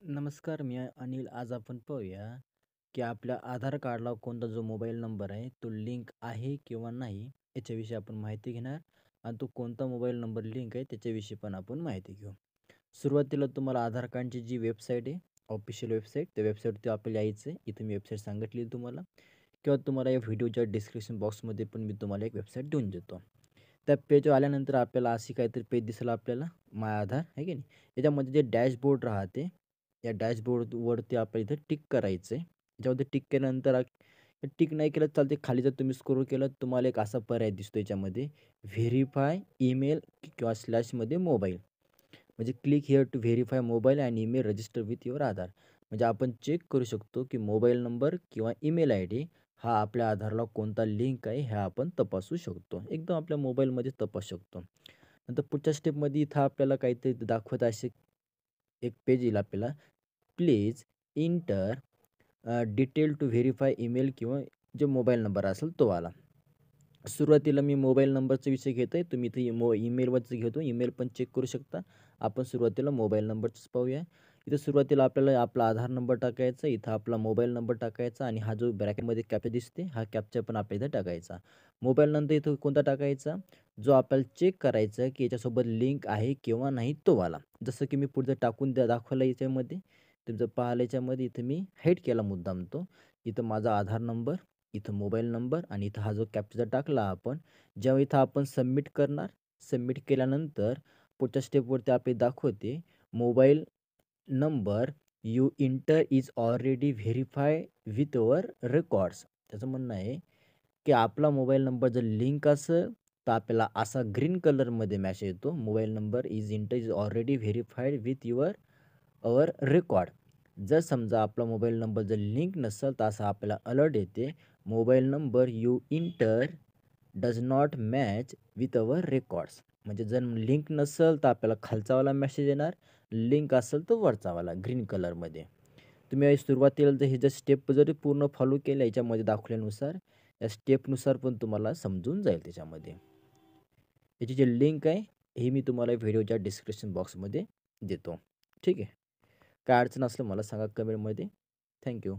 नमस्कार, मी अनिल. आज आपण पाहूया, की आपल्या आधार कार्डला कोणता जो मोबाईल नंबर आहे, तो लिंक आहे किंवा नाही, याच्याविषयी आपण माहिती घेणार आणि तो कोणता मोबाईल नंबर लिंक आहे, त्याच्याविषयी पण आपण माहिती घेऊ. सुरुवातीला तुम्हाला आधार कार्डची जी वेबसाईट आहे, ऑफिशियल वेबसाईट, त्या वेबसाईटवरती आपल्याला यायचं आहे. इथं मी वेबसाईट सांगितली तुम्हाला किंवा तुम्हाला या व्हिडिओच्या डिस्क्रिप्शन बॉक्समध्ये पण मी तुम्हाला एक वेबसाईट देऊन देतो. त्या पेजवर आल्यानंतर आपल्याला अशी काहीतरी पेज दिसेल आपल्याला, माय आधार आहे की नाही. याच्यामध्ये जे डॅशबोर्ड राहते, या डॅशबोर्डवरती आपल्याला इथं टिक करायचं आहे. याच्यावरती टिक केल्यानंतर टिक नाही केलं तर चालते. खाली जर तुम्ही स्क्रोल केलं तुम्हाला एक असा पर्याय दिसतो याच्यामध्ये, व्हेरिफाय ईमेल किंवा स्लॅशमध्ये मोबाईल. म्हणजे click here to verify mobile and email register with your Aadhaar. म्हणजे आपण चेक करू शकतो की मोबाईल नंबर किंवा ईमेल आय डी हा आपल्या आधारला कोणता लिंक आहे, हे आपण तपासू शकतो. एकदम आपल्या मोबाईलमध्ये तपासू शकतो. नंतर पुढच्या स्टेपमध्ये इथं आपल्याला काहीतरी दाखवत असे एक पेज येईल आपल्याला. Please enter detail to verify email किंवा जो मोबाईल नंबर असेल तो वाला. सुरुवातीला मी मोबाईल नंबरचा विषय घेत आहे. तुम्ही इथे ईमेलवरचं घेतो. ईमेल पण चेक करू शकता. आपण सुरुवातीला मोबाईल नंबरच पाहूया. इथं सुरुवातीला आपल्याला आपला आधार नंबर टाकायचा, इथं आपला मोबाईल नंबर टाकायचा आणि हा जो ब्रॅकेटमध्ये कॅप्चा दिसते, हा कॅप्चा पण आपल्या इथं टाकायचा. मोबाईल नंतर इथं कोणता टाकायचा, जो आपल्याला चेक करायचा की याच्यासोबत लिंक आहे किंवा नाही तो वाला. जसं की मी पुढचं टाकून दाखवलं याच्यामध्ये. तुम्ही जर पाहिलं याच्यामध्ये इथं मी हाईड केला मुद्दाम तो. इथं माझा आधार नंबर, इथं मोबाईल नंबर आणि इथं हा जो कॅप्चा टाकला आपण, जेव्हा इथं आपण सबमिट करणार, सबमिट केल्यानंतर पुढच्या स्टेपवरती आपल्याला दाखवते mobile number you inter is already verify with our records. त्याचं म्हणणं आहे, की आपला मोबाईल नंबर जर लिंक असेल, तर आपल्याला असा ग्रीन कलरमध्ये मेसेज येतो, mobile number is already verified with your our record. जर समजा आपला मोबाईल नंबर जर लिंक नसेल, तर असा आपल्याला अलर्ट येते, mobile number you inter does not match with our records. म्हणजे जर लिंक नसेल तर आपल्याला खालचावाला मेसेज येणार, लिंक असेल तर वरचावाला ग्रीन कलरमध्ये. तुम्ही सुरुवातीला जर हे जर स्टेप जरी पूर्ण फॉलो केल्या याच्यामध्ये दाखवल्यानुसार, या स्टेपनुसार पण तुम्हाला समजून जाईल त्याच्यामध्ये. याची जी लिंक आहे, हे मी तुम्हाला व्हिडिओच्या डिस्क्रिप्शन बॉक्समध्ये देतो. ठीक आहे. काय अडचण असलं मला सांगा कमेंटमध्ये. थँक्यू.